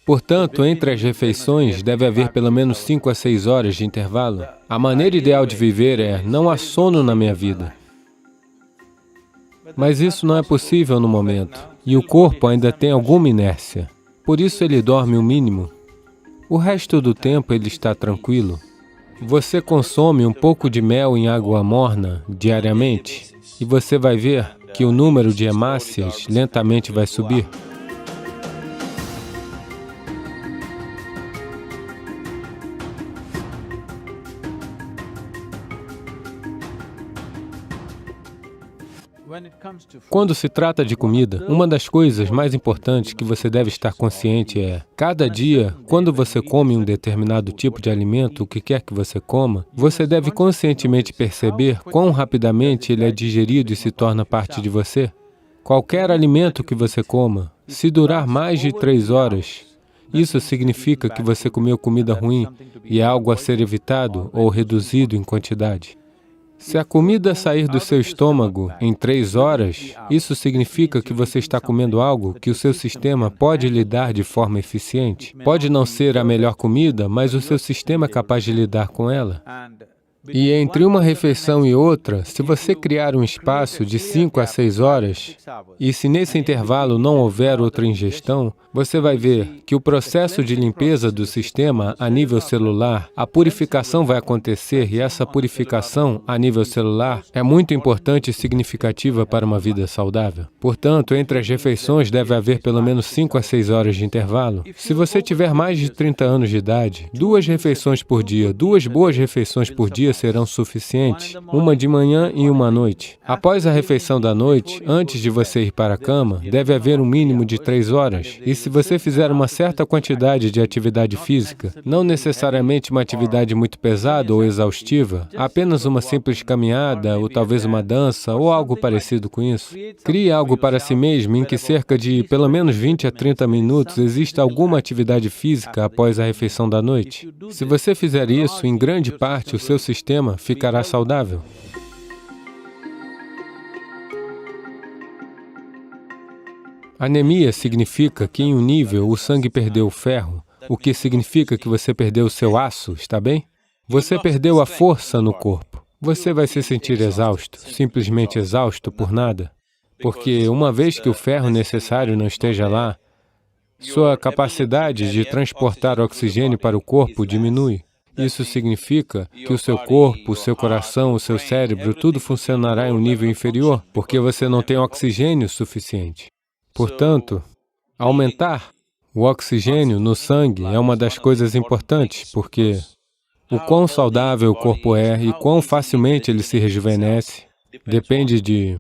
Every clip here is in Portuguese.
Portanto, entre as refeições, deve haver pelo menos 5 a 6 horas de intervalo. A maneira ideal de viver é: não há sono na minha vida. Mas isso não é possível no momento, e o corpo ainda tem alguma inércia. Por isso ele dorme o mínimo. O resto do tempo ele está tranquilo. Você consome um pouco de mel em água morna diariamente, e você vai ver que o número de hemácias lentamente vai subir. Quando se trata de comida, uma das coisas mais importantes que você deve estar consciente é: cada dia, quando você come um determinado tipo de alimento, o que quer que você coma, você deve conscientemente perceber quão rapidamente ele é digerido e se torna parte de você. Qualquer alimento que você coma, se durar mais de 3 horas, isso significa que você comeu comida ruim e é algo a ser evitado ou reduzido em quantidade. Se a comida sair do seu estômago em 3 horas, isso significa que você está comendo algo que o seu sistema pode lidar de forma eficiente. Pode não ser a melhor comida, mas o seu sistema é capaz de lidar com ela. E entre uma refeição e outra, se você criar um espaço de 5 a 6 horas, e se nesse intervalo não houver outra ingestão, você vai ver que o processo de limpeza do sistema a nível celular, a purificação vai acontecer, e essa purificação a nível celular é muito importante e significativa para uma vida saudável. Portanto, entre as refeições deve haver pelo menos 5 a 6 horas de intervalo. Se você tiver mais de 30 anos de idade, 2 refeições por dia, 2 boas refeições por dia serão suficientes, uma de manhã e uma à noite. Após a refeição da noite, antes de você ir para a cama, deve haver um mínimo de 3 horas. E se você fizer uma certa quantidade de atividade física, não necessariamente uma atividade muito pesada ou exaustiva, apenas uma simples caminhada, ou talvez uma dança, ou algo parecido com isso, crie algo para si mesmo em que cerca de pelo menos 20 a 30 minutos exista alguma atividade física após a refeição da noite. Se você fizer isso, em grande parte o seu sistema ficará saudável. Anemia significa que em um nível o sangue perdeu o ferro, o que significa que você perdeu o seu aço, está bem? Você perdeu a força no corpo. Você vai se sentir exausto, simplesmente exausto por nada. Porque uma vez que o ferro necessário não esteja lá, sua capacidade de transportar oxigênio para o corpo diminui. Isso significa que o seu corpo, o seu coração, o seu cérebro, tudo funcionará em um nível inferior, porque você não tem oxigênio suficiente. Portanto, aumentar o oxigênio no sangue é uma das coisas importantes, porque o quão saudável o corpo é e quão facilmente ele se rejuvenesce depende de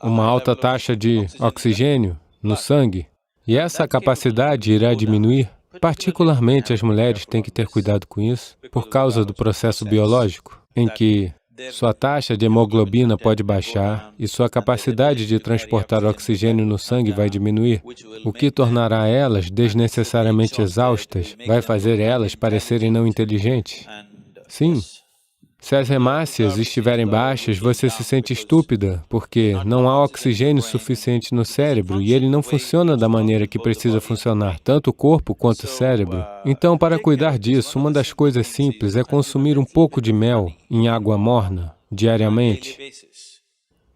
uma alta taxa de oxigênio no sangue, e essa capacidade irá diminuir. Particularmente as mulheres têm que ter cuidado com isso, por causa do processo biológico, em que sua taxa de hemoglobina pode baixar e sua capacidade de transportar oxigênio no sangue vai diminuir, o que tornará elas desnecessariamente exaustas, vai fazer elas parecerem não inteligentes. Sim. Se as hemácias estiverem baixas, você se sente estúpida, porque não há oxigênio suficiente no cérebro e ele não funciona da maneira que precisa funcionar, tanto o corpo quanto o cérebro. Então, para cuidar disso, uma das coisas simples é consumir um pouco de mel em água morna, diariamente.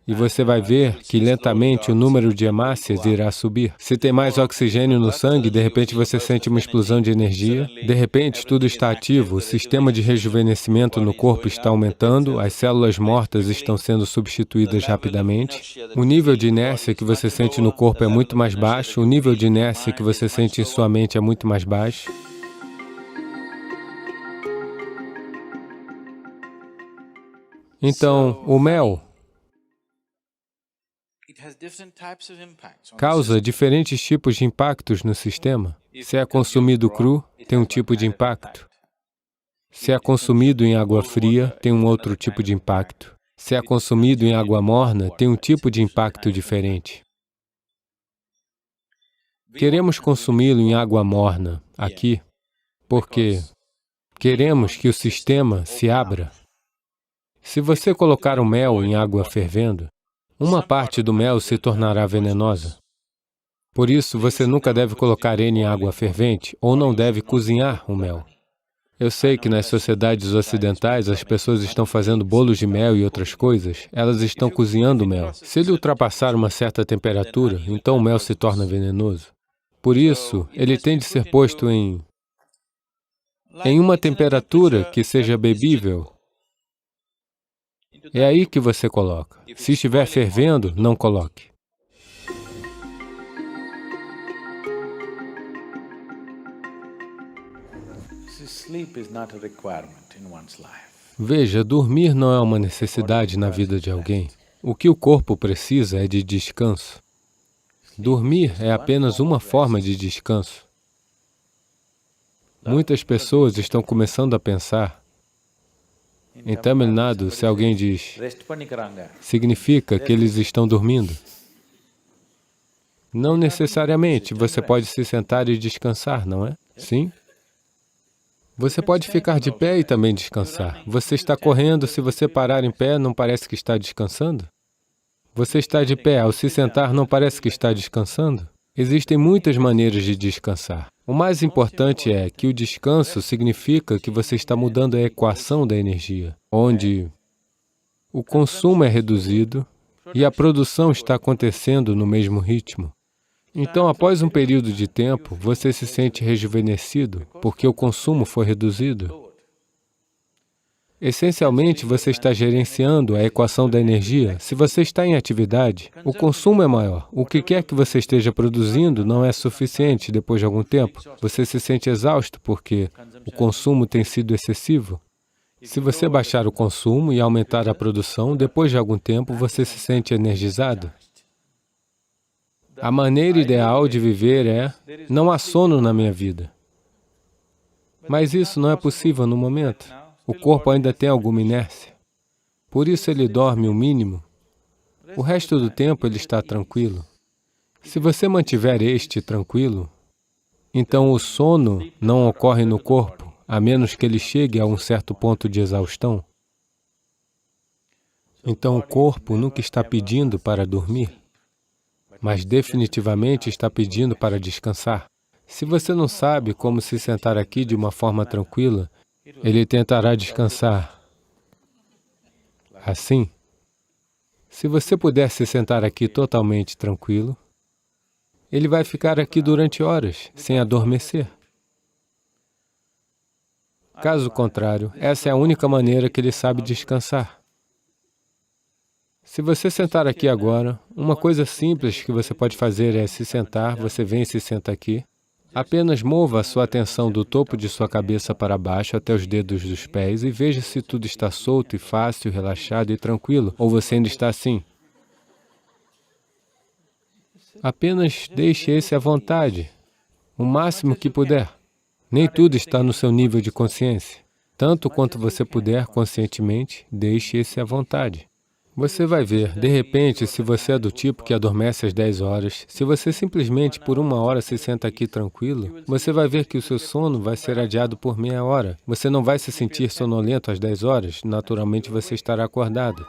E você vai ver que lentamente o número de hemácias irá subir. Se tem mais oxigênio no sangue, de repente você sente uma explosão de energia, de repente tudo está ativo, o sistema de rejuvenescimento no corpo está aumentando, as células mortas estão sendo substituídas rapidamente, o nível de inércia que você sente no corpo é muito mais baixo, o nível de inércia que você sente em sua mente é muito mais baixo. Então, o mel causa diferentes tipos de impactos no sistema. Se é consumido cru, tem um tipo de impacto. Se é consumido em água fria, tem um outro tipo de impacto. Se é consumido em água morna, tem um tipo de impacto diferente. Queremos consumi-lo em água morna, aqui, porque queremos que o sistema se abra. Se você colocar o mel em água fervendo, uma parte do mel se tornará venenosa. Por isso, você nunca deve colocar ele em água fervente ou não deve cozinhar o mel. Eu sei que nas sociedades ocidentais as pessoas estão fazendo bolos de mel e outras coisas, elas estão cozinhando o mel. Se ele ultrapassar uma certa temperatura, então o mel se torna venenoso. Por isso, ele tem de ser posto em uma temperatura que seja bebível. É aí que você coloca. Se estiver fervendo, não coloque. Veja, dormir não é uma necessidade na vida de alguém. O que o corpo precisa é de descanso. Dormir é apenas uma forma de descanso. Muitas pessoas estão começando a pensar. Em Tamil Nadu, se alguém diz, significa que eles estão dormindo. Não necessariamente, você pode se sentar e descansar, não é? Sim? Você pode ficar de pé e também descansar. Você está correndo, se você parar em pé, não parece que está descansando? Você está de pé, ao se sentar, não parece que está descansando? Existem muitas maneiras de descansar. O mais importante é que o descanso significa que você está mudando a equação da energia, onde o consumo é reduzido e a produção está acontecendo no mesmo ritmo. Então, após um período de tempo, você se sente rejuvenescido, porque o consumo foi reduzido. Essencialmente, você está gerenciando a equação da energia. Se você está em atividade, o consumo é maior. O que quer que você esteja produzindo não é suficiente depois de algum tempo. Você se sente exausto porque o consumo tem sido excessivo. Se você baixar o consumo e aumentar a produção, depois de algum tempo, você se sente energizado. A maneira ideal de viver é, não há sono na minha vida. Mas isso não é possível no momento. O corpo ainda tem alguma inércia. Por isso ele dorme o mínimo. O resto do tempo ele está tranquilo. Se você mantiver este tranquilo, então o sono não ocorre no corpo, a menos que ele chegue a um certo ponto de exaustão. Então o corpo nunca está pedindo para dormir, mas definitivamente está pedindo para descansar. Se você não sabe como se sentar aqui de uma forma tranquila, ele tentará descansar assim. Se você puder se sentar aqui totalmente tranquilo, ele vai ficar aqui durante horas, sem adormecer. Caso contrário, essa é a única maneira que ele sabe descansar. Se você sentar aqui agora, uma coisa simples que você pode fazer é se sentar, você vem e se senta aqui. Apenas mova a sua atenção do topo de sua cabeça para baixo até os dedos dos pés e veja se tudo está solto e fácil, relaxado e tranquilo, ou você ainda está assim. Apenas deixe esse à vontade, o máximo que puder. Nem tudo está no seu nível de consciência. Tanto quanto você puder conscientemente, deixe esse à vontade. Você vai ver, de repente, se você é do tipo que adormece às 10 horas, se você simplesmente por 1 hora se senta aqui tranquilo, você vai ver que o seu sono vai ser adiado por meia hora. Você não vai se sentir sonolento às 10 horas, naturalmente você estará acordado.